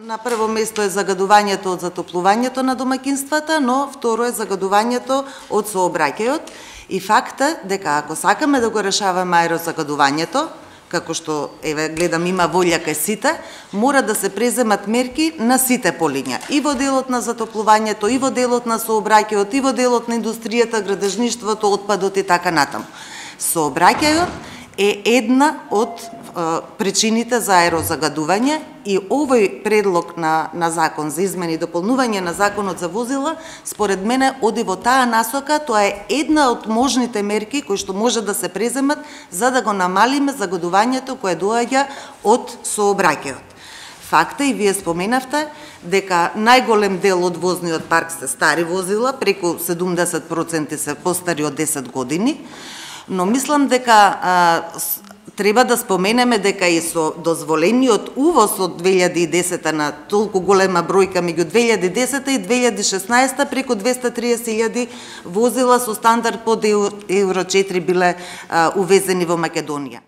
На прво место е загадувањето од затоплувањето на домаќинствата, но второ е загадувањето од сообраќајот и факта дека ако сакаме да го решаваме аерозагадувањето, како што еве гледам има волја кај сите, мора да се преземат мерки на сите полиња, и во делот на затоплувањето, и во делот на сообраќајот, и во делот на индустријата, градежништвото, отпадот и така натаму. Сообраќајот е една од причините за аерозагадување и овој предлог на закон за измени и дополнување на законот за возила, според мене оди во таа насока. Тоа е една од можните мерки кои што може да се преземат за да го намалиме загадувањето кое доаѓа од сообраќајот. Факта, и вие споменавте, дека најголем дел од возниот парк се стари возила, преку 70% се постари од 10 години, но мислам дека треба да споменеме дека и со дозволениот увоз од 2010 на толку голема бројка меѓу 2010 и 2016 преку 230.000 возила со стандард под Евро 4 биле увезени во Македонија.